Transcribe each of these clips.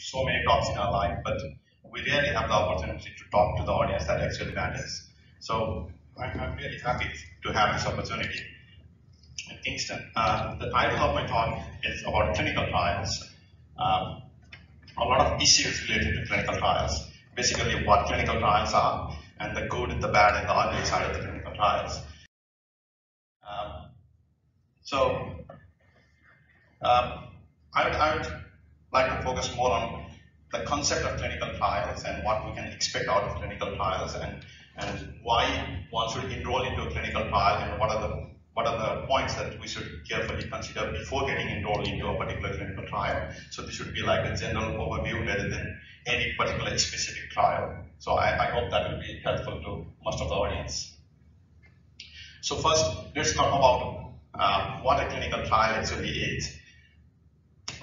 so many talks in our life, but we rarely have the opportunity to talk to the audience that actually matters. So I'm really happy to have this opportunity in Kingston. The title of my talk is about clinical trials. A lot of issues related to clinical trials. Basically what clinical trials are, and the good, the bad, and the ugly side of the clinical trials. I would like to focus more on the concept of clinical trials and what we can expect out of clinical trials, and why one should enroll into a clinical trial, and what are the points that we should carefully consider before getting enrolled into a particular clinical trial. So this should be like a general overview rather than any particular specific trial. So I hope that will be helpful to most of the audience. So first, let's talk about what a clinical trial actually is.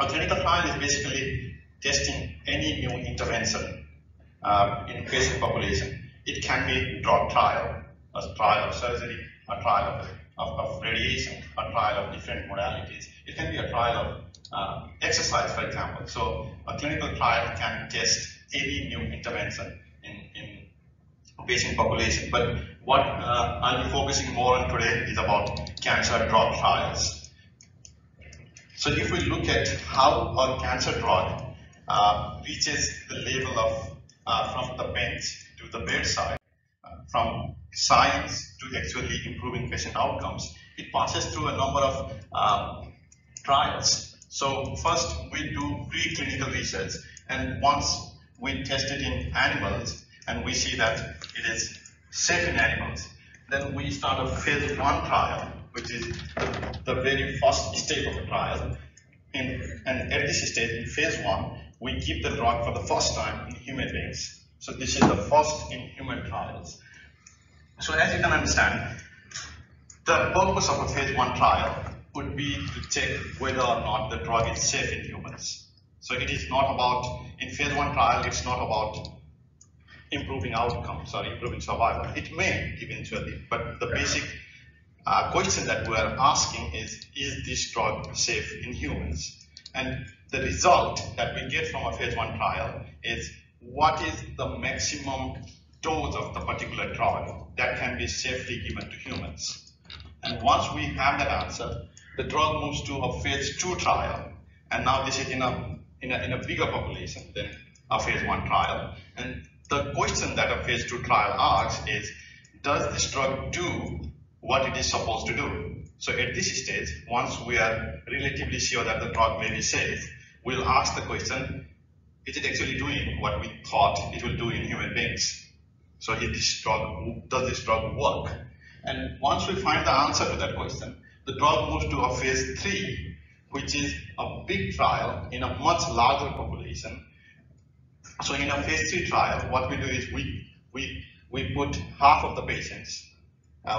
A clinical trial is basically testing any new intervention in patient population. It can be drug trial, a trial of surgery, a trial of radiation, a trial of different modalities. It can be a trial of exercise, for example. So a clinical trial can test any new intervention in patient population. But what I'll be focusing more on today is about cancer drug trials. So if we look at how a cancer drug reaches the level of from the bench to the bedside, from science to actually improving patient outcomes, it passes through a number of trials. So first we do preclinical research, and once we test it in animals and we see that it is safe in animals, then we start a phase 1 trial, which is the very first stage of the trial. And at this stage, in phase 1, we give the drug for the first time in human beings. So this is the first in human trials. So as you can understand, the purpose of a phase 1 trial would be to check whether or not the drug is safe in humans. So it is not about, in phase 1 trial, it's not about improving outcomes or improving survival. It may eventually, but the basic question that we are asking is this drug safe in humans? And the result that we get from a phase 1 trial is what is the maximum dose of the particular drug that can be safely given to humans. And once we have that answer, the drug moves to a phase 2 trial. And now this is in a bigger population than a phase 1 trial. And the question that a phase 2 trial asks is, does this drug do what it is supposed to do? So at this stage, once we are relatively sure that the drug may be safe, we'll ask the question, is it actually doing what we thought it will do in human beings? So does this drug work? And once we find the answer to that question, the drug moves to a phase 3, which is a big trial in a much larger population. So in a phase 3 trial, what we do is we put half of the patients,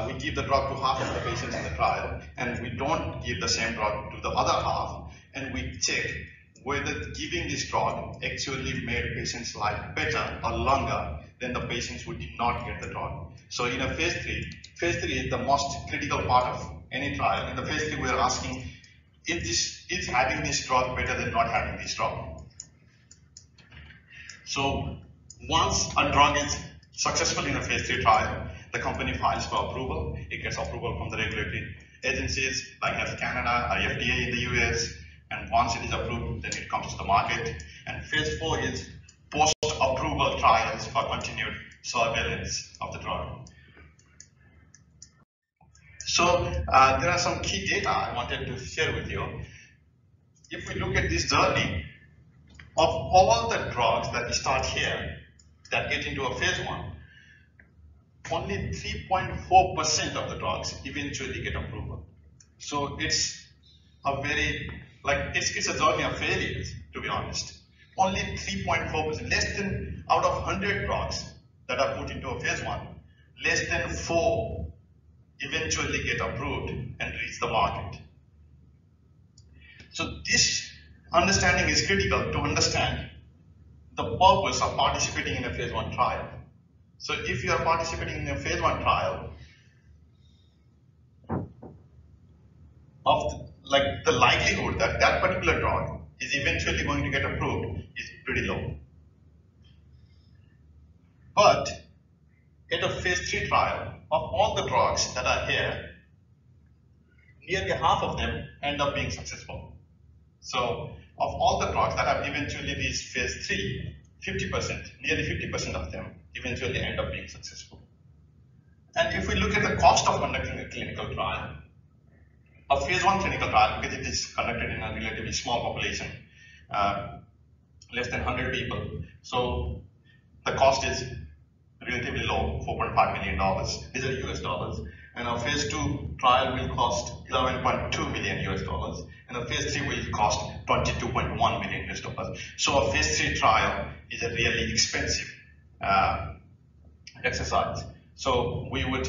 we give the drug to half of the patients in the trial, and we don't give the same drug to the other half, and we check whether giving this drug actually made patients' life better or longer than the patients who did not get the drug. So in a phase 3 is the most critical part of any trial. In the phase 3, we are asking, is having this drug better than not having this drug? So once a drug is successful in a phase 3 trial, the company files for approval. It gets approval from the regulatory agencies like Health Canada or FDA in the US. And once it is approved, then it comes to the market. And phase 4 is post-approval trials for continued surveillance of the drug. So there are some key data I wanted to share with you. If we look at this journey, of all the drugs that start here that get into a phase 1, only 3.4% of the drugs eventually get approval. So it's a very, it's a journey of failures, to be honest. Only 3.4%, less than out of 100 drugs that are put into a phase 1, less than 4 eventually get approved and reach the market. So this understanding is critical to understand the purpose of participating in a phase 1 trial. So if you are participating in a phase 1 trial, the likelihood that that particular drug is eventually going to get approved is pretty But in a phase 3 trial, of all the drugs that are here, nearly half of them end up being successful. So of all the drugs that have eventually reached phase 3, 50%, nearly 50% of them eventually end up being successful. And if we look at the cost of conducting a clinical trial, a phase 1 clinical trial, because it is conducted in a relatively small population, less than 100 people, so the cost is relatively low, $4.5 million. These are US dollars. And a phase 2 trial will cost $11.2 million US dollars, and a phase 3 will cost $22.1 million US dollars. So a phase 3 trial is a really expensive exercise. So we would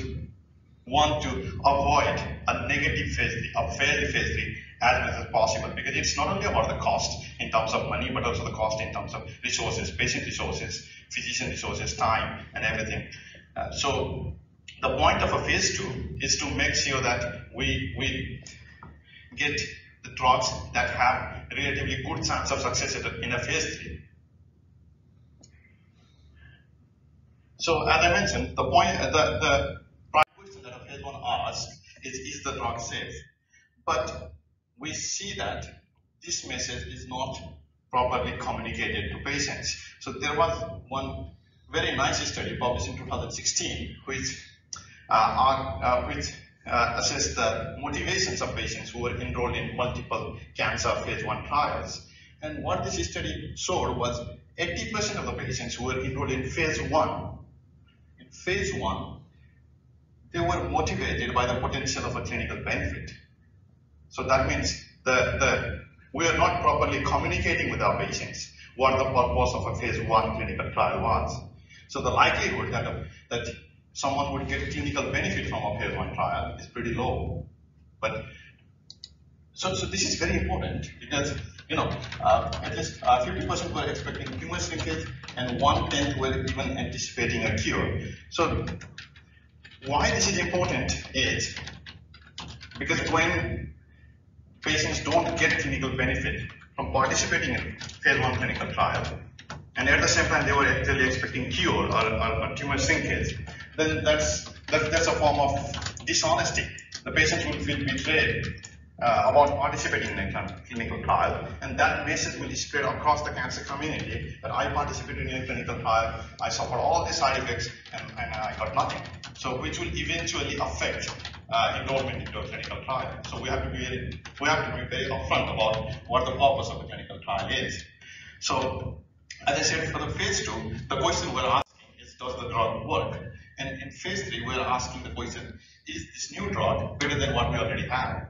want to avoid a negative phase 3, a failed phase 3 as much as possible, because it's not only about the cost in terms of money, but also the cost in terms of resources, patient resources, physician resources, time, and everything. So the point of a phase 2 is to make sure that we get the drugs that have relatively good chance of success in a phase 3. So as I mentioned, the point, the primary question that a phase 1 asks is the drug safe? But we see that this message is not properly communicated to patients. So there was one very nice study published in 2016, which assessed the motivations of patients who were enrolled in multiple cancer phase 1 trials. And what this study showed was 80% of the patients who were enrolled in phase 1, they were motivated by the potential of a clinical benefit. So that means we are not properly communicating with our patients what the purpose of a phase 1 clinical trial was. So the likelihood that someone would get clinical benefit from a phase 1 trial is pretty low. But so this is very important, because at least 50% were expecting tumor shrinkage and 1/10 were even anticipating a cure. So why this is important is because when patients don't get clinical benefit from participating in phase 1 clinical trial, and at the same time they were actually expecting cure or tumor shrinkage, then that's a form of dishonesty. The patients will feel betrayed about participating in a clinical trial, and that message will spread across the cancer community that I participated in a clinical trial, I suffered all these side effects, and I got nothing. So which will eventually affect enrollment into a clinical trial. So we have to be very upfront about what the purpose of a clinical trial is. So as I said, for the phase 2, the question we're asking is, does the drug work? And in phase 3, we're asking the question, is this new drug better than what we already have?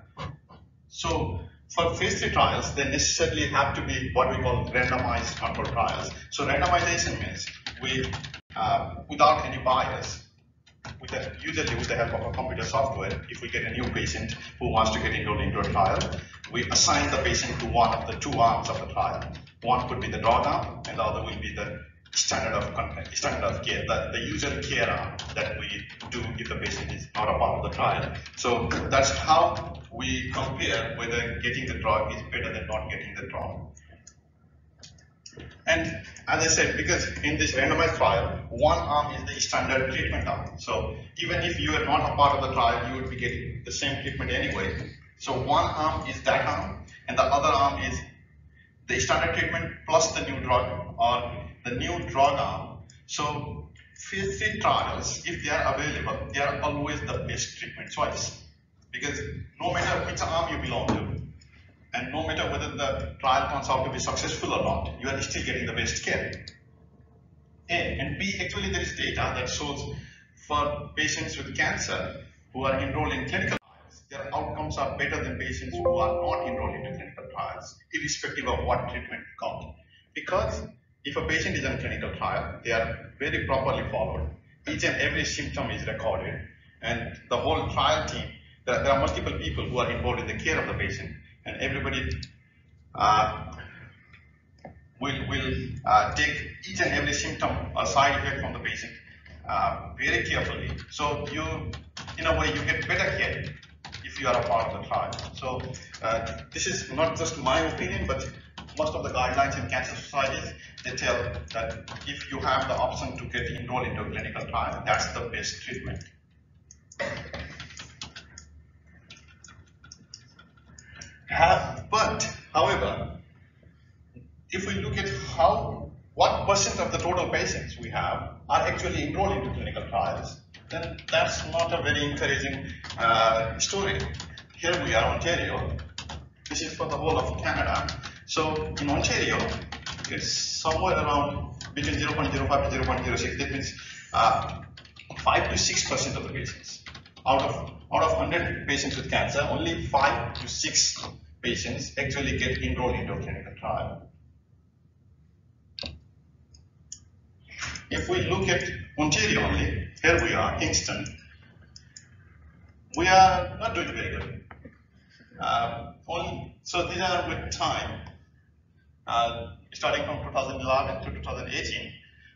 So for phase 3 trials, they necessarily have to be what we call randomized control trials. So randomization means without any bias, usually with the help of a computer software, if we get a new patient who wants to get enrolled into a trial, we assign the patient to one of the 2 arms of the trial. One could be the drug arm, and the other will be the standard of care, the user care arm that we do if the patient is not a part of the trial. So that's how we compare whether getting the drug is better than not getting the drug. And as I said, because in this randomized trial, one arm is the standard treatment arm. So even if you are not a part of the trial, you would be getting the same treatment anyway. So one arm is that arm, and the other arm is the standard treatment plus the new drug, or the new drug arm. So phase 3 trials, if they are available, they are always the best treatment choice, because no matter which arm you belong to, and no matter whether the trial turns out to be successful or not, you are still getting the best care. A. And B, actually there is data that shows for patients with cancer who are enrolled in clinical trials, their outcomes are better than patients who are not enrolled in clinical trials, irrespective of what treatment they got. Because if a patient is in a clinical trial, they are very properly followed. Each and every symptom is recorded, and the whole trial team, there are multiple people who are involved in the care of the patient, and everybody will take each and every symptom or side effect from the patient very carefully. So you, in a way, you get better care if you are a part of the trial. So this is not just my opinion, but most of the guidelines in cancer societies, they tell that if you have the option to get enrolled into a clinical trial, that's the best treatment. But, however, if we look at what percent of the total patients we have are actually enrolled into clinical trials, then that's not a very encouraging story. Here we are, Ontario. This is for the whole of Canada. So in Ontario, it's somewhere around between 0.05 to 0.06. That means 5 to 6% of the patients. Out of 100 patients with cancer, only 5 to 6 patients actually get enrolled into a clinical trial. If we look at Ontario only, here we are, Kingston, we are not doing very good. So these are with time, starting from 2011 to 2018.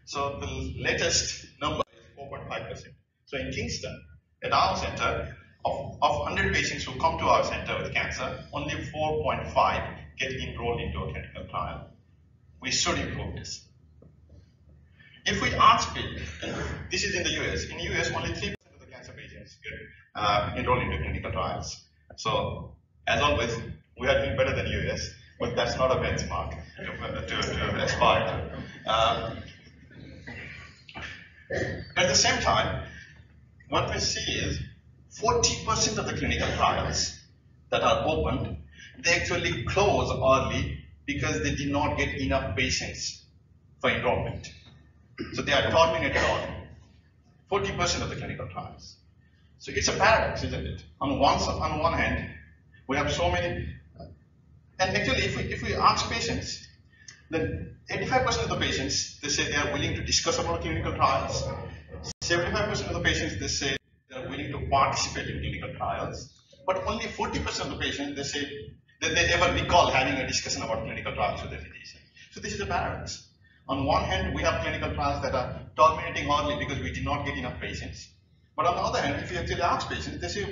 So the latest number is 4.5%. So in Kingston, at our center, of 100 patients who come to our center with cancer, only 4.5 get enrolled into a clinical trial. We should improve this. If we ask people, and this is in the US, in the US only 3% of the cancer patients get enrolled into clinical trials. So as always, we are doing better than US, but that's not a benchmark to aspire to. At the same time, what we see is 40% of the clinical trials that are opened, they actually close early because they did not get enough patients for enrollment. So they are terminated early. 40% of the clinical trials. So it's a paradox, isn't it? On one hand, we have so many, and actually if we ask patients, then 85% of the patients, they say they are willing to discuss about clinical trials. 75% of the patients, they say they are willing to participate in clinical trials. But only 40% of the patients, they say that they ever recall having a discussion about clinical trials with their physician. So this is a paradox. On one hand, we have clinical trials that are terminating early because we did not get enough patients. But on the other hand, if you actually ask patients, they say,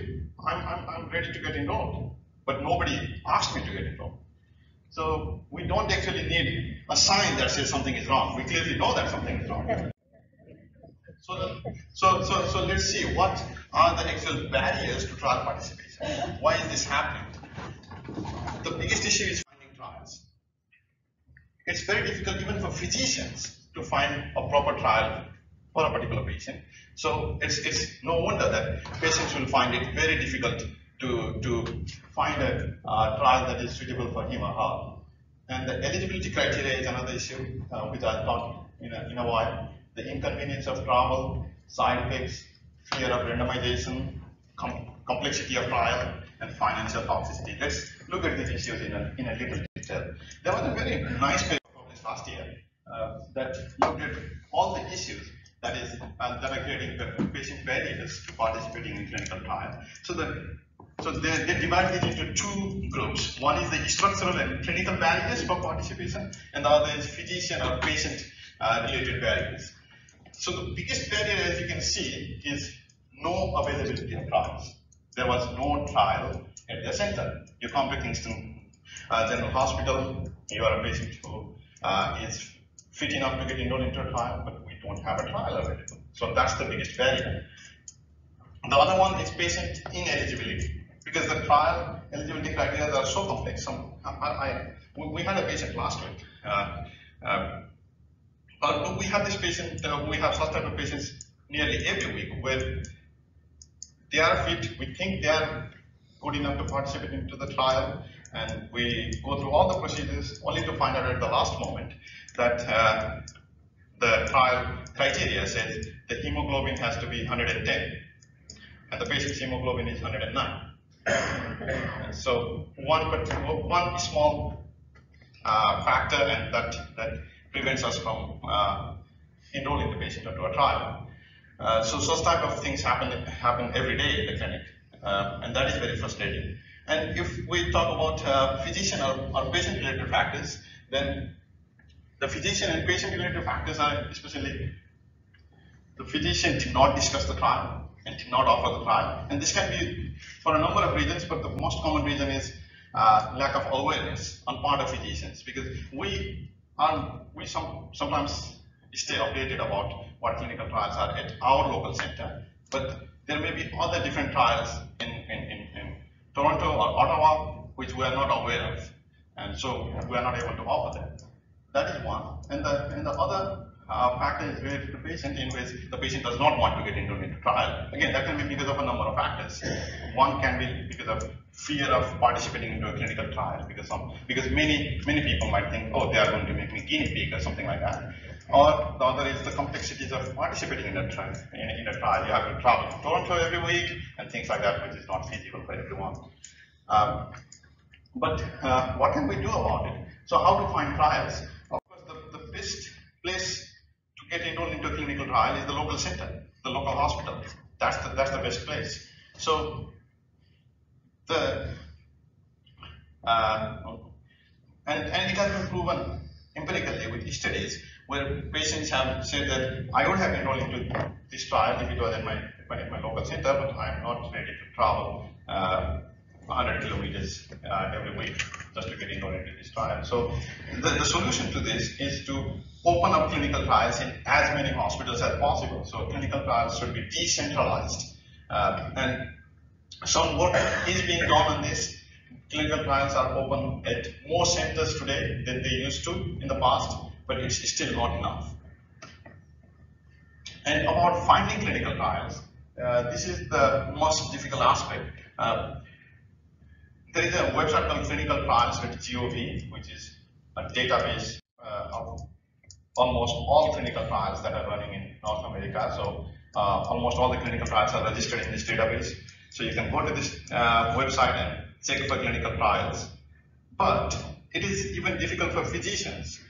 I'm ready to get enrolled. But nobody asked me to get enrolled. So we don't actually need a sign that says something is wrong. We clearly know that something is wrong. So let's see, what are the actual barriers to trial participation? Why is this happening? The biggest issue is finding trials. It's very difficult even for physicians to find a proper trial for a particular patient. So it's no wonder that patients will find it very difficult to find a trial that is suitable for him or her. And the eligibility criteria is another issue, which I'll talk in a while. The inconvenience of travel, side effects, fear of randomization, complexity of trial, and financial toxicity. Let's look at these issues in a little detail. There was a very nice paper published last year that looked at all the issues that are creating the patient barriers to participating in clinical trial. So they divide it into two groups. One is the structural and clinical barriers for participation, and the other is physician or patient related barriers. So the biggest barrier, as you can see, is no availability of trials. There was no trial at the center. You come to Kingston General Hospital, you are a patient who is fit enough to get enrolled into a trial, but we don't have a trial available. So that's the biggest barrier. The other one is patient ineligibility, because the trial eligibility criteria are so complex. We had a patient last week. We have this patient, we have such type of patients nearly every week where they are fit, we think they are good enough to participate into the trial, and we go through all the procedures only to find out at the last moment that the trial criteria says the hemoglobin has to be 110 and the patient's hemoglobin is 109. And so one small factor, and that prevents us from enrolling the patient into a trial. So such type of things happen every day in the clinic, and that is very frustrating. And if we talk about physician or patient-related factors, then the physician and patient-related factors are especially the physician did not discuss the trial and did not offer the trial. And this can be for a number of reasons, but the most common reason is lack of awareness on part of physicians, because we we sometimes stay updated about what clinical trials are at our local center, but there may be other different trials in Toronto or Ottawa which we are not aware of, and so we are not able to offer them. That is one. And the other factor is related to the patient, in which the patient does not want to get into a trial. Again, that can be because of a number of factors. One can be because of fear of participating into a clinical trial, because many people might think, oh, they are going to make me guinea pig or something like that. Or the other is the complexities of participating in a trial. In a trial, you have to travel to Toronto every week and things like that, which is not feasible for everyone. But what can we do about it? So how to find trials? Of course, the best place to get enrolled into a clinical trial is the local center, the local hospital. That's the best place. So and it has been proven empirically with studies where patients have said that I would have enrolled into this trial if it was in my local center, but I'm not ready to travel 100 kilometers every week just to get enrolled into this trial. So the solution to this is to open up clinical trials in as many hospitals as possible. So clinical trials should be decentralized. And some work is being done on this. Clinical trials are open at more centers today than they used to in the past, but it's still not enough. And about finding clinical trials, this is the most difficult aspect. There is a website called clinicaltrials.gov, which is a database of almost all clinical trials that are running in North America. So almost all the clinical trials are registered in this database. So you can go to this website and check for clinical trials. But it is even difficult for physicians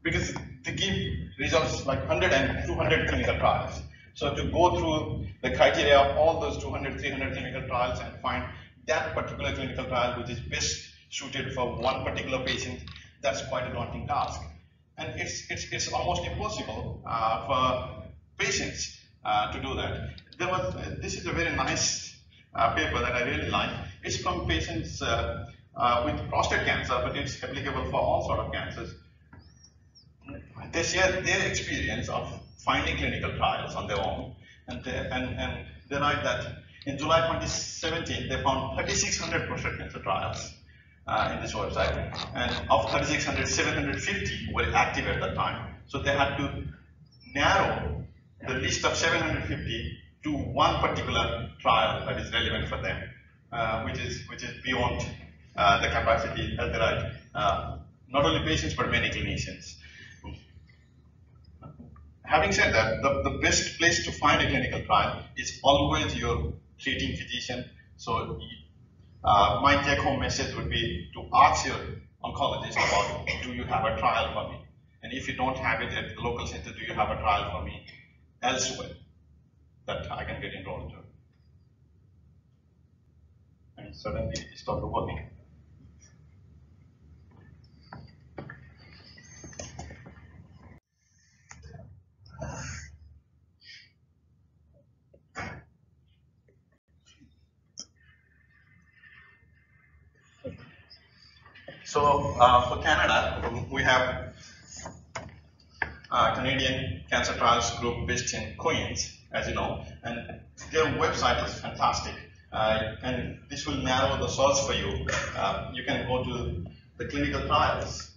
because they give results like 100 and 200 clinical trials. So to go through the criteria of all those 200, 300 clinical trials and find that particular clinical trial which is best suited for one particular patient, that's quite a daunting task. And it's almost impossible for patients to do that. This is a very nice paper that I really like. It's from patients with prostate cancer, but it's applicable for all sort of cancers. They share their experience of finding clinical trials on their own, and they write that in July 2017 they found 3,600 prostate cancer trials in this website, and of 3,600, 750 were active at that time. So they had to narrow the list of 750 to one particular trial that is relevant for them, which is beyond the capacity that there are not only patients but many clinicians. Having said that, the best place to find a clinical trial is always your treating physician. So my take-home message would be to ask your oncologist about, do you have a trial for me? And if you don't have it at the local center, do you have a trial for me elsewhere that I can get enrolled into? And suddenly it stopped working. So for Canada, we have Canadian Cancer Trials Group based in Queens, as you know, and their website is fantastic. And this will narrow the search for you. You can go to the clinical trials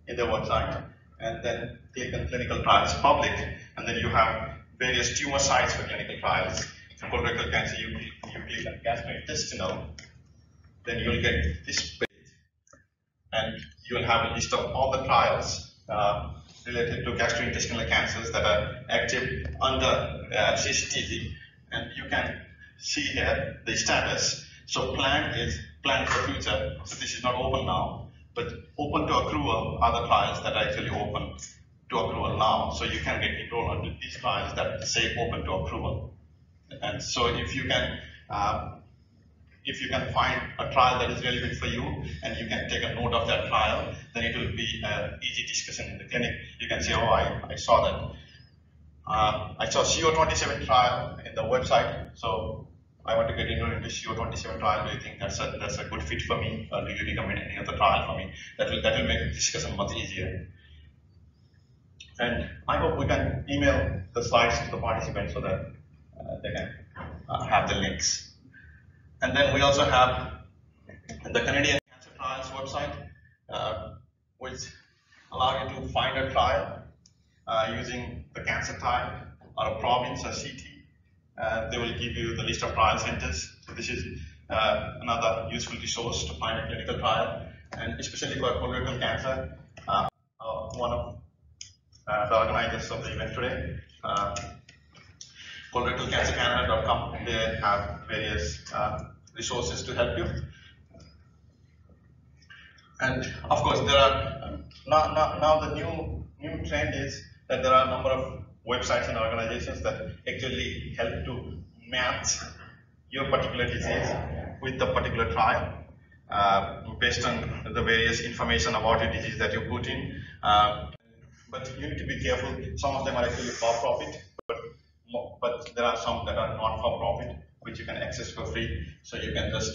in their website, and then click on clinical trials public, and then you have various tumor sites for clinical trials. For colorectal cancer, you click on gastrointestinal, then you'll get this page, and you will have a list of all the trials related to gastrointestinal cancers that are active under CCTV, and you can see here the status. So planned for future. So this is not open now, but open to accrual are the trials that are actually open to accrual now. So you can get enrolled into these trials that say open to accrual. And so if you can find a trial that is relevant for you and you can take a note of that trial, then it will be an easy discussion in the clinic. You can say, oh, I saw that. I saw CO27 trial in the website, so I want to get enrolled into CO27 trial. Do you think that's a good fit for me? Or do you recommend any other trial for me? That will make discussion much easier. And I hope we can email the slides to the participants so that they can have the links. And then we also have the Canadian Cancer Trials website, which allow you to find a trial using the cancer type or a province or city. They will give you the list of trial centers. So this is another useful resource to find a clinical trial, and especially for colorectal cancer. One of the organizers of the event today, colorectalcancercanada.com, they have various resources to help you. And of course, there are now the new trend is that there are a number of websites and organizations that actually help to match your particular disease with the particular trial based on the various information about your disease that you put in. But you need to be careful. Some of them are actually for profit, but there are some that are not for profit, which you can access for free. So you can just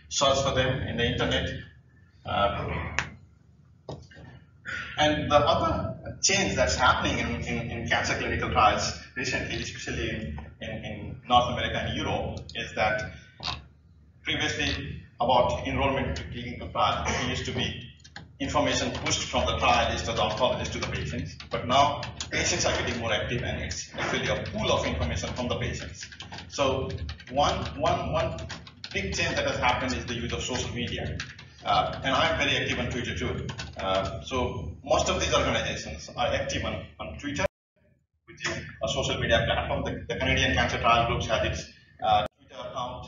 search for them in the internet. And the other change that's happening in cancer clinical trials recently, especially in North America and Europe, is that previously about enrollment to clinical trials, there used to be information pushed from the trialist or the oncologist to the patients. But now patients are getting more active, and it's actually a pool of information from the patients. So one big change that has happened is the use of social media. And I'm very active on Twitter too. So most of these organizations are active on Twitter, which is a social media platform. The Canadian Cancer Trial Groups has its Twitter account.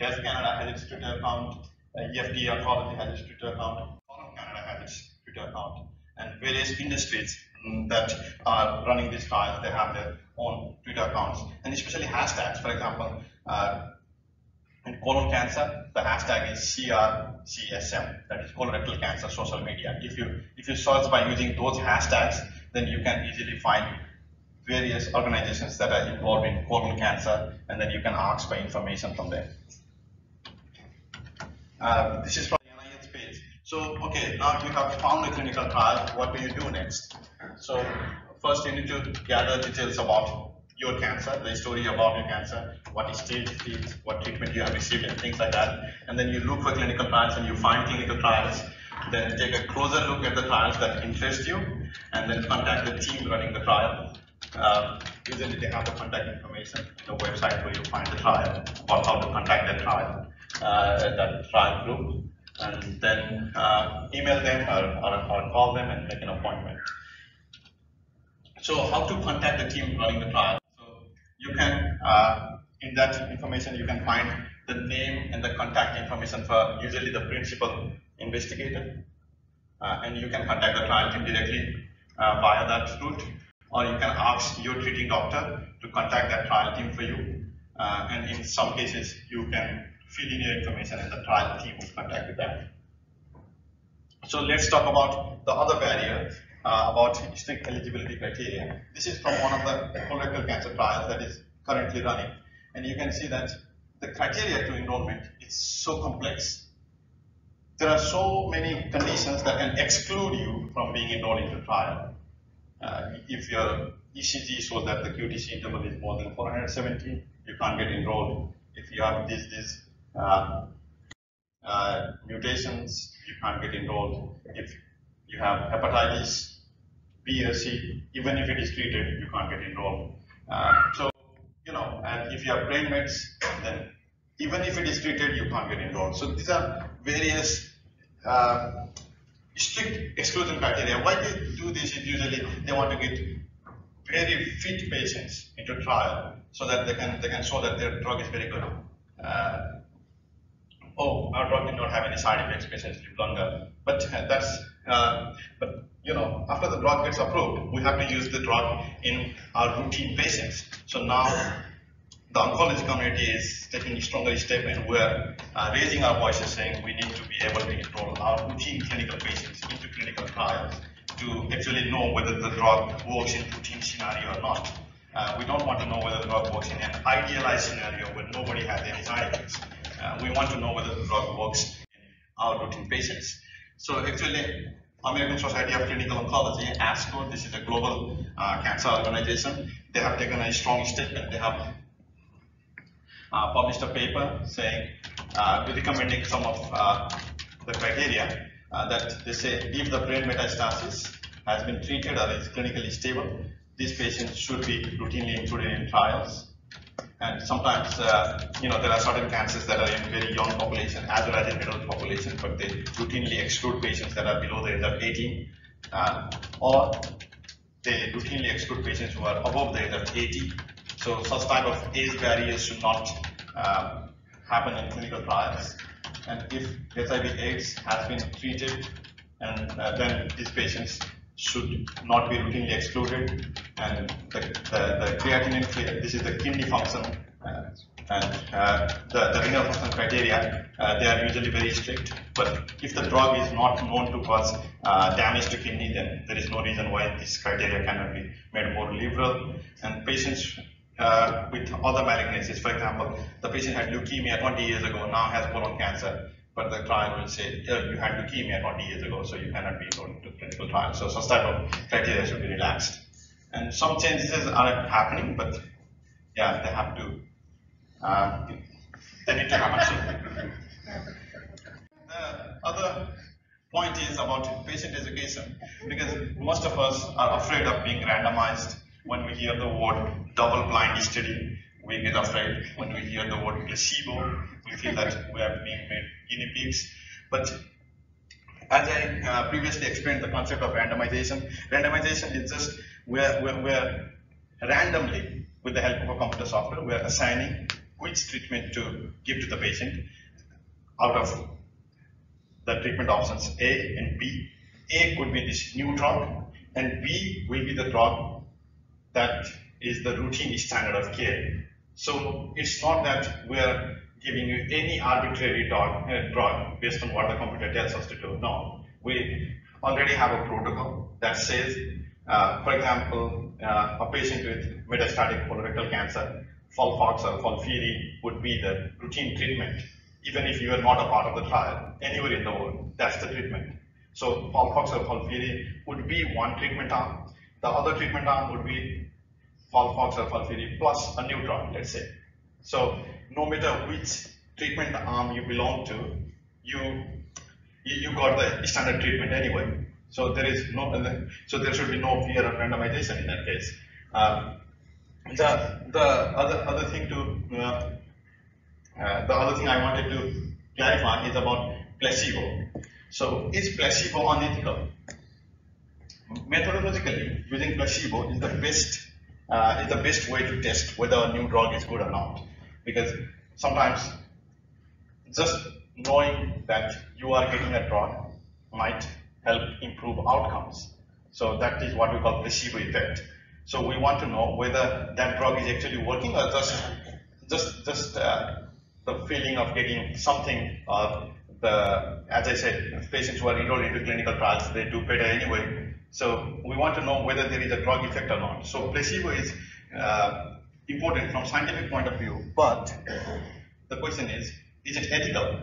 Health Canada has its Twitter account. EFT Oncology has its Twitter account. ColonCon has its Twitter account. And various industries that are running these trials, they have their own Twitter accounts. And especially hashtags. For example, in colon cancer, the hashtag is CRCSM, that is colorectal cancer social media. If you search by using those hashtags, then you can easily find various organizations that are involved in colon cancer, and then you can ask for information from them. This is from the NIH page. So, okay, now you have found a clinical trial. What do you do next? So, first you need to gather details about your cancer, the story about your cancer, what stage it is, what treatment you have received, and things like that. And then you look for clinical trials, and you find clinical trials. Then take a closer look at the trials that interest you, and then contact the team running the trial. Usually they have the contact information in the website where you find the trial, or how to contact that trial group, and then email them or call them and make an appointment. So how to contact the team running the trial? So you can, in that information, you can find the name and the contact information for usually the principal investigator, and you can contact the trial team directly via that route, or you can ask your treating doctor to contact that trial team for you, and in some cases you can fill in your information and the trial team will contact you back. So let's talk about the other barrier, about strict eligibility criteria. This is from one of the colorectal cancer trials that is currently running, and you can see that the criteria to enrollment is so complex. There are so many conditions that can exclude you from being enrolled into the trial. If your ECG shows that the QTc interval is more than 470, you can't get enrolled. If you have these mutations, you can't get enrolled. If you have hepatitis B or C, even if it is treated, you can't get enrolled. So, you know, and if you have brain mets, then even if it is treated, you can't get enrolled. So these are various strict exclusion criteria. Why they do this is usually they want to get very fit patients into trial so that they can show that their drug is very good. Our drug did not have any side effects, patients live longer. But but you know, after the drug gets approved, we have to use the drug in our routine patients. So now the oncology community is taking a stronger step, and we're raising our voices saying we need to be able to enroll our routine clinical patients into clinical trials to actually know whether the drug works in routine scenario or not. We don't want to know whether the drug works in an idealized scenario where nobody has any side effects. We want to know whether the drug works in our routine patients. So actually, American Society of Clinical Oncology, ASCO, this is a global cancer organization, they have taken a strong statement. They have published a paper saying, recommending some of the criteria that they say if the brain metastasis has been treated or is clinically stable, these patients should be routinely included in trials. And sometimes, there are certain cancers that are in very young population as well as in adult population, but they routinely exclude patients that are below the age of 18, or they routinely exclude patients who are above the age of 80. So such type of age barriers should not happen in clinical trials. And if HIV/AIDS has been treated, and then these patients should not be routinely excluded. And the creatinine, this is the kidney function, and the renal function criteria, they are usually very strict. But if the drug is not known to cause damage to kidney, then there is no reason why this criteria cannot be made more liberal. And patients with other malignancies, for example, the patient had leukemia 20 years ago, now has colon cancer, but the trial will say, yeah, you had leukemia 20 years ago, so you cannot be enrolled into clinical trials. So such type of criteria should be relaxed. And some changes are happening, but yeah, they have to, they need to happen. The other point is about patient education, because most of us are afraid of being randomized. When we hear the word double-blind study, we get afraid. When we hear the word placebo, we feel that we are being made guinea pigs. But as I previously explained the concept of randomization, randomization is just we're randomly, with the help of a computer software, we're assigning which treatment to give to the patient out of the treatment options A and B. A could be this new drug, and B will be the drug that is the routine standard of care. So it's not that we're giving you any arbitrary drug based on what the computer tells us to do. No, we already have a protocol that says, for example, a patient with metastatic colorectal cancer, FOLFOX or FOLFIRI would be the routine treatment, even if you are not a part of the trial, anywhere in the world, that's the treatment. So FOLFOX or FOLFIRI would be one treatment arm. The other treatment arm would be FOLFOX or FOLFIRI plus a new drug, let's say. So no matter which treatment arm you belong to, you got the standard treatment anyway. So there is no, so there should be no fear of randomization in that case. The other thing I wanted to clarify is about placebo. So is placebo unethical? Methodologically, using placebo is the best way to test whether a new drug is good or not. Because sometimes just knowing that you are getting a drug might help improve outcomes. So that is what we call placebo effect. So we want to know whether that drug is actually working or just the feeling of getting something. As I said, patients who are enrolled into clinical trials, they do better anyway. So we want to know whether there is a drug effect or not. So placebo is important from scientific point of view, but the question is it ethical?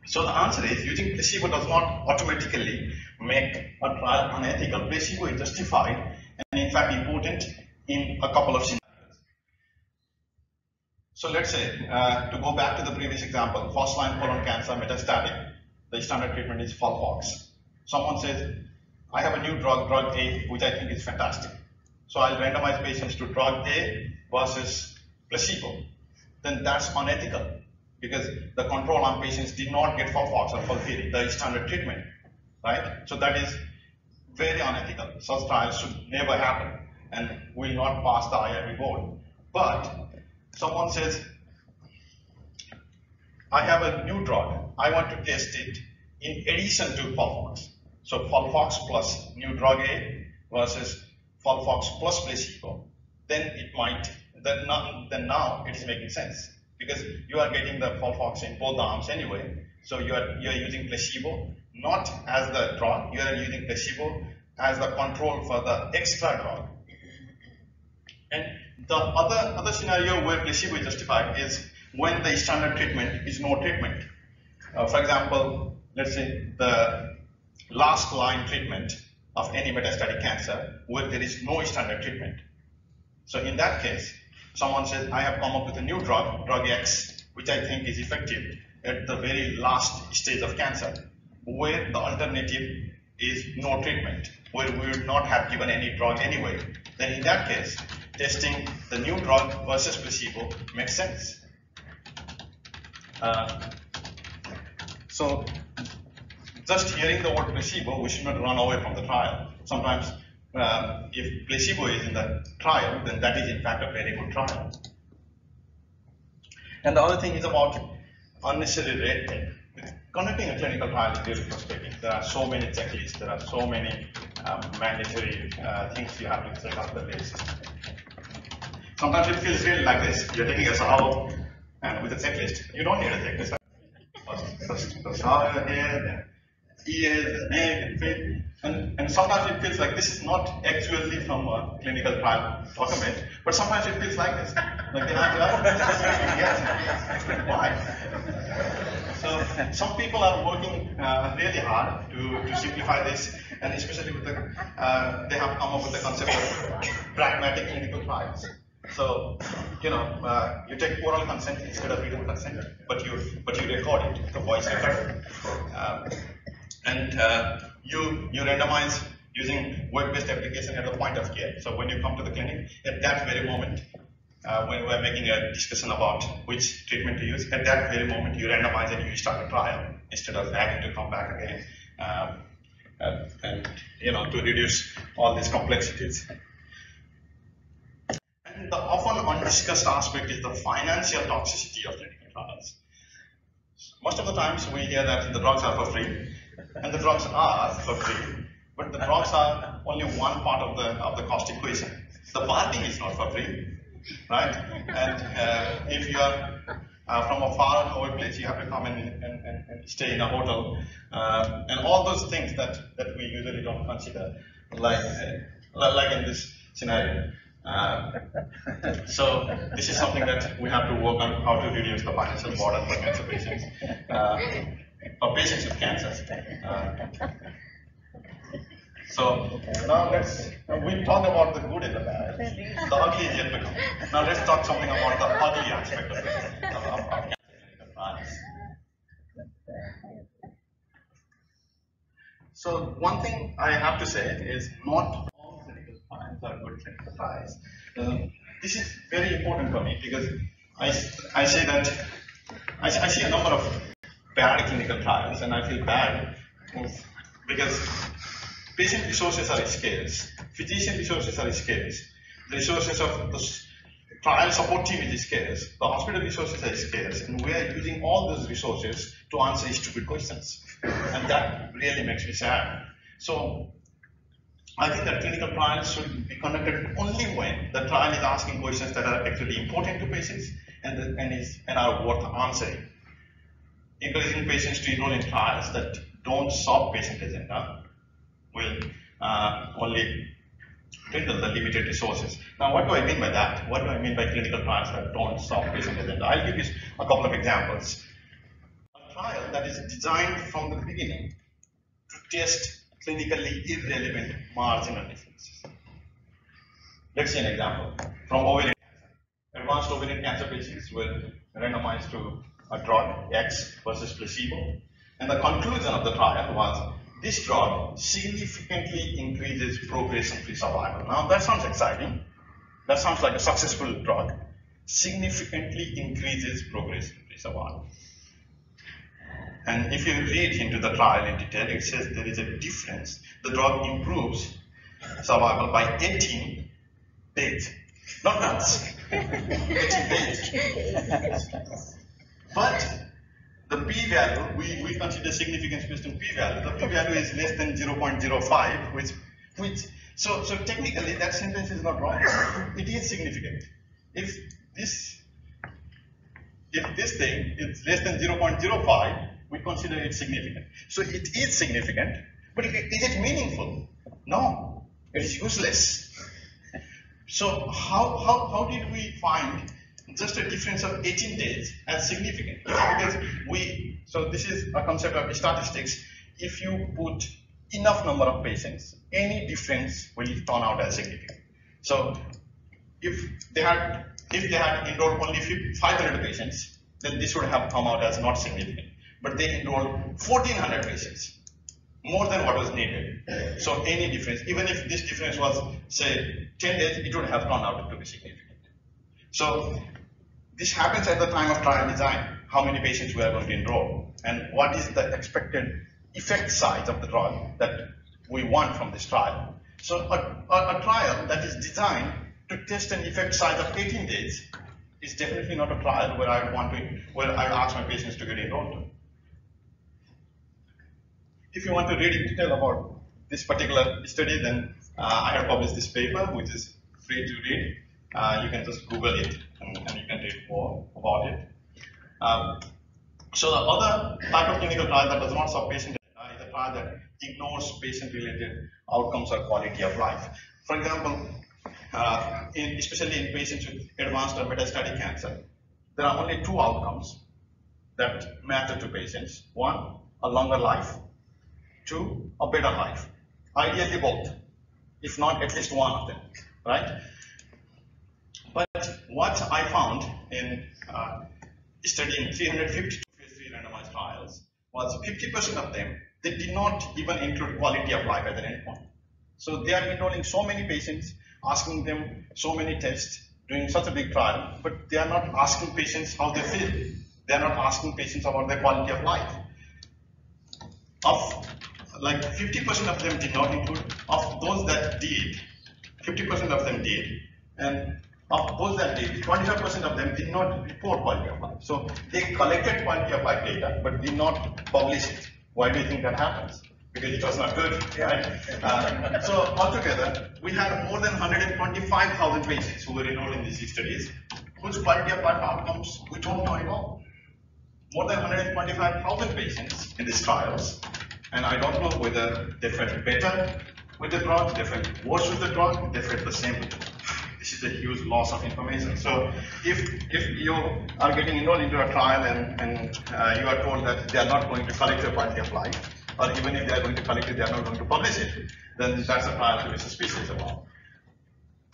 So the answer is using placebo does not automatically make a trial unethical. Placebo is justified and in fact important in a couple of scenarios. So let's say, to go back to the previous example, first line colon cancer, metastatic, the standard treatment is FOLFOX. Someone says, I have a new drug, drug A, which I think is fantastic. So I'll randomize patients to drug A versus placebo. Then that's unethical because the control arm patients did not get FOLFOX or FOLFIRI, the standard treatment, right? So that is very unethical. Such trials should never happen and will not pass the IRB board. But someone says, I have a new drug, I want to test it in addition to FOLFOX. So FOLFOX plus new drug A versus FOLFOX plus placebo. Then it might, then now it is making sense because you are getting the FOLFOX in both arms anyway. So you are using placebo not as the drug, you are using placebo as the control for the extra drug. And the other scenario where placebo is justified is when the standard treatment is no treatment. For example, let's say the last line treatment of any metastatic cancer where there is no standard treatment. So in that case, someone says, I have come up with a new drug, drug X, which I think is effective at the very last stage of cancer, where the alternative is no treatment, where we would not have given any drug anyway. Then in that case, testing the new drug versus placebo makes sense. So just hearing the word placebo, we should not run away from the trial. Sometimes if placebo is in the trial, then that is in fact a very good trial. And the other thing is about unnecessary red tape. Conducting a clinical trial is really frustrating. There are so many checklists, there are so many mandatory things you have to check off the list. Sometimes it feels really like this. You're taking a salvo and with a checklist. You don't need a checklist. First the salvo here, then ears, the neck, and feet. And sometimes it feels like this is not actually from a clinical trial document, but sometimes it feels like this. Like they have to yes. Why? So some people are working really hard to simplify this, and especially with the, they have come up with the concept of pragmatic clinical trials. So, you know, you take oral consent instead of written consent, but you record it, the voice record, and you randomize using web-based application at the point of care. So when you come to the clinic, at that very moment, when we're making a discussion about which treatment to use, at that very moment you randomize and you start a trial instead of having to come back again, and you know, to reduce all these complexities. And the often undiscussed aspect is the financial toxicity of clinical trials. Most of the times we hear that the drugs are for free, and the drugs are for free, but the drugs are only one part of the cost equation. The parking is not for free, right? And if you are from a far away place, you have to come and stay in a hotel, and all those things that we usually don't consider, like in this scenario. So this is something that we have to work on, how to reduce the financial burden for cancer patients, or patients with cancers. So now we talked about the good and the bad. The ugly is yet to come. Now let's talk something about the ugly aspect of cancer clinical trials. So one thing I have to say is not all clinical trials are good clinical trials. This is very important for me because I say that I see a number of bad clinical trials, and I feel bad because patient resources are scarce, physician resources are scarce, the resources of the trial support team is scarce, the hospital resources are scarce, and we are using all those resources to answer stupid questions. And that really makes me sad. So I think that clinical trials should be conducted only when the trial is asking questions that are actually important to patients and are worth answering. Encouraging patients to enroll in trials that don't solve patient agenda will only dwindle the limited resources. Now, what do I mean by that? What do I mean by clinical trials that don't solve patient agenda? I'll give you a couple of examples. A trial that is designed from the beginning to test clinically irrelevant marginal differences. Let's see an example from ovarian cancer. Advanced ovarian cancer patients were randomized to a drug X versus placebo, and the conclusion of the trial was this drug significantly increases progression-free survival. Now that sounds exciting. That sounds like a successful drug. Significantly increases progression-free survival. And if you read into the trial in detail, it says there is a difference. The drug improves survival by 18 days, not months. 18 days. But the p-value, we consider significance based on p-value. The p-value is less than 0.05, which so technically that sentence is not wrong. It is significant. If this thing is less than 0.05, we consider it significant. So it is significant, but is it meaningful? No, it is useless. So how did we find just a difference of 18 days as significant? Because so this is a concept of statistics. If you put enough number of patients, any difference will turn out as significant. So if they had enrolled only 500 patients, then this would have come out as not significant. But they enrolled 1,400 patients, more than what was needed. So any difference, even if this difference was, say, 10 days, it would have turned out to be significant. So this happens at the time of trial design, how many patients we are going to enroll, and what is the expected effect size of the drug that we want from this trial. So a trial that is designed to test an effect size of 18 days is definitely not a trial where I ask my patients to get enrolled to. If you want to read in detail about this particular study, then I have published this paper, which is free to read. You can just Google it and you can read more about it. So the other type of clinical trial that does not solve patient data is a trial that ignores patient-related outcomes or quality of life. For example, especially in patients with advanced or metastatic cancer, there are only two outcomes that matter to patients. One, a longer life. Two, a better life. Ideally both, if not at least one of them, right? But what I found in studying 352 phase 3 randomized trials was 50% of them, they did not even include quality of life as an endpoint. So they are enrolling so many patients, asking them so many tests, doing such a big trial, but they are not asking patients how they feel. They are not asking patients about their quality of life. Of like 50% of them did not include, of those that did, 50% of them did, and of those that did, 25% of them did not report quality of life. So they collected quality of life data, but did not publish it. Why do you think that happens? Because it was not good, right? So altogether, we had more than 125,000 patients who were enrolled in these studies, whose quality of life outcomes we don't know at all. More than 125,000 patients in these trials, and I don't know whether they felt better with the drug, they felt worse with the drug, they felt the same with the drug. This is a huge loss of information. So if you are getting enrolled into a trial and you are told that they are not going to collect your quality of life, or even if they are going to collect it, they are not going to publish it, then that's a trial to be suspicious about.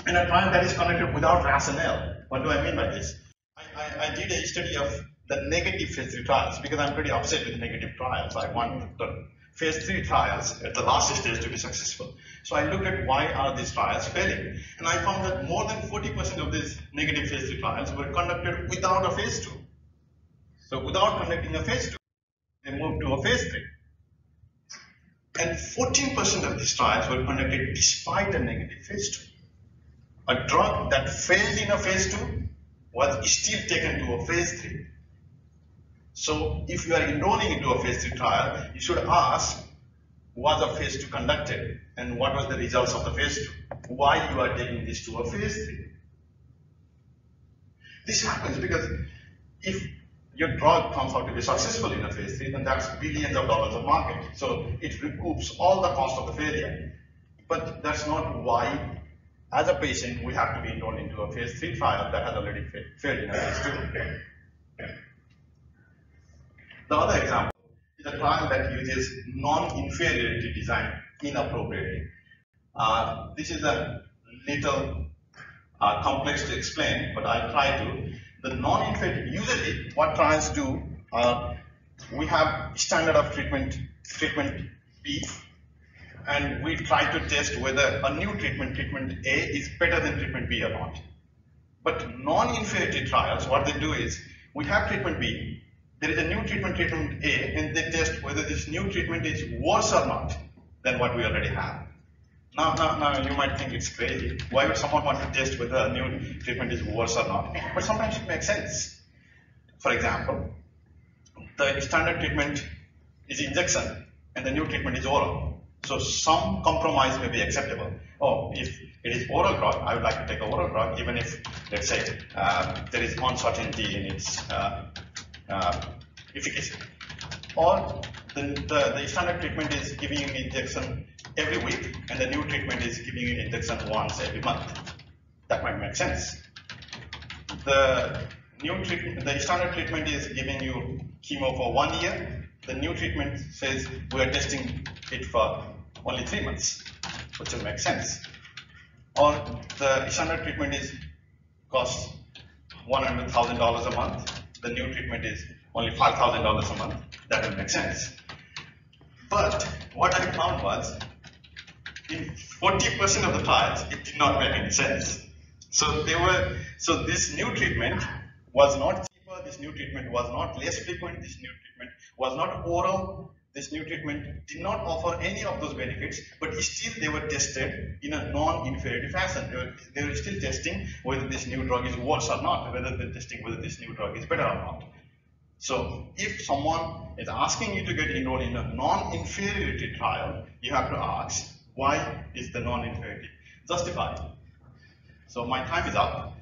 And a trial that is conducted without rationale. What do I mean by this? I did a study of the negative phase 3 trials because I'm pretty upset with negative trials. I want the phase 3 trials at the last stage to be successful. So I looked at why are these trials failing. And I found that more than 40% of these negative phase 3 trials were conducted without a phase 2. So without conducting a phase 2, they moved to a phase 3. And 14% of these trials were conducted despite a negative phase 2. A drug that failed in a phase 2 was still taken to a phase 3. So if you are enrolling into a phase 3 trial, you should ask, was a phase 2 conducted and what was the results of the phase 2? Why you are taking this to a phase 3? This happens because if your drug comes out to be successful in a phase 3, then that's billions of dollars of market. So it recoups all the cost of the failure. But that's not why, as a patient, we have to be enrolled into a phase 3 trial that has already failed in a phase 2. The other example is a trial that uses non-inferiority design inappropriately. This is a little complex to explain, but I'll try to. The non-inferiority, usually what trials do, we have standard of treatment B, and we try to test whether a new treatment A, is better than treatment B or not. But non-inferiority trials, what they do is, we have treatment B, there is a new treatment A, and they test whether this new treatment is worse or not than what we already have. Now you might think it's crazy. Why would someone want to test whether a new treatment is worse or not? But sometimes it makes sense. For example, the standard treatment is injection, and the new treatment is oral. So some compromise may be acceptable. Oh, if it is oral drug, I would like to take an oral drug, even if, let's say, there is uncertainty in its efficacy. Or the standard treatment is giving you injection every week, and the new treatment is giving you injection once every month. That might make sense. The new treatment, the standard treatment is giving you chemo for 1 year. The new treatment says we are testing it for only 3 months, which will make sense. Or the standard treatment is costs $100,000 a month. The new treatment is only $5,000 a month. That will make sense. But what I found was, in 40% of the trials, it did not make any sense. So this new treatment was not cheaper, this new treatment was not less frequent, this new treatment was not oral, this new treatment did not offer any of those benefits, but still they were tested in a non-inferiority fashion. They were still testing whether this new drug is worse or not, whether they're testing whether this new drug is better or not. So if someone is asking you to get enrolled in a non-inferiority trial, you have to ask, why is the non-inferiority justified? So my time is up.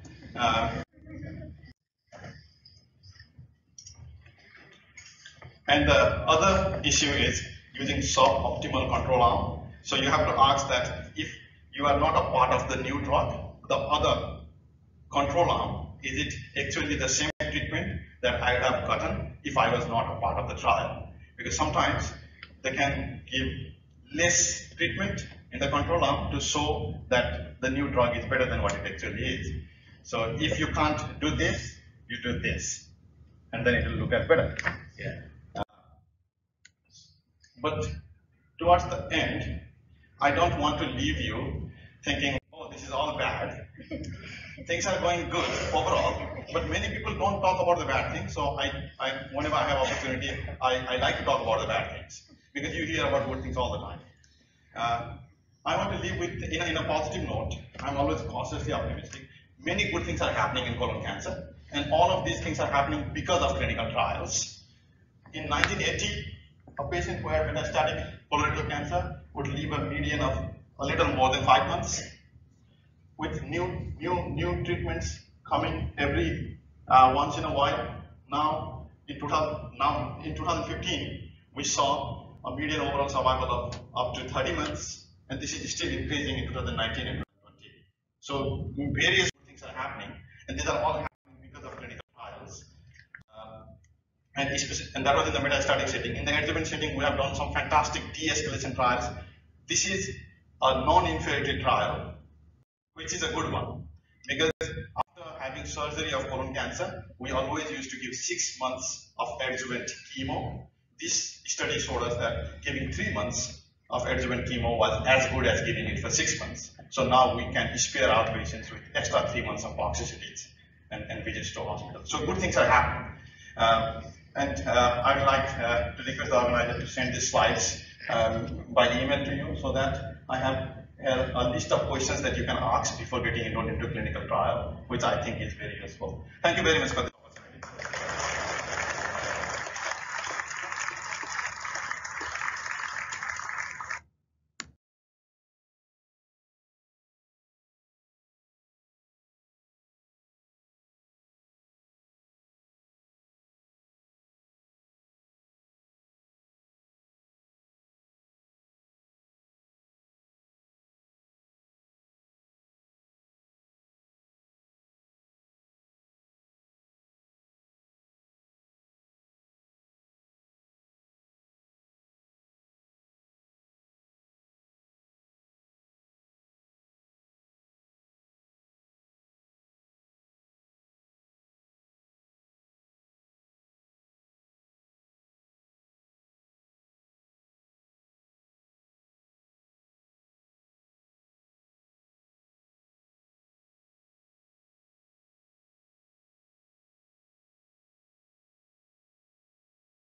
And the other issue is using suboptimal control arm. So you have to ask that if you are not a part of the new drug, the other control arm, is it actually the same treatment that I would have gotten if I was not a part of the trial? Because sometimes they can give less treatment in the control arm to show that the new drug is better than what it actually is. So if you can't do this, you do this, and then it will look at better. Yeah. But towards the end, I don't want to leave you thinking, oh, this is all bad. Things are going good overall, but many people don't talk about the bad things. So whenever I have opportunity, I like to talk about the bad things, because you hear about good things all the time. I want to leave with, in a positive note. I'm always cautiously optimistic. Many good things are happening in colon cancer, and all of these things are happening because of clinical trials. In 1980, a patient who had metastatic colorectal cancer would live a median of a little more than 5 months. With new treatments coming every once in a while, now in 2015, we saw a median overall survival of up to 30 months, and this is still increasing in 2019 and 2020. So various things are happening, and these are all happening because of clinical trials. And that was in the metastatic setting. In the adjuvant setting, we have done some fantastic de-escalation trials. This is a non-inferiority trial, which is a good one, because after having surgery of colon cancer, we always used to give 6 months of adjuvant chemo. This study showed us that giving 3 months of adjuvant chemo was as good as giving it for 6 months. So now we can spare our patients with extra 3 months of toxicities and visits to hospital. So good things are happening. I would like to request the organizer to send these slides by email to you, so that I have a list of questions that you can ask before getting enrolled into a clinical trial, which I think is very useful. Thank you very much for this.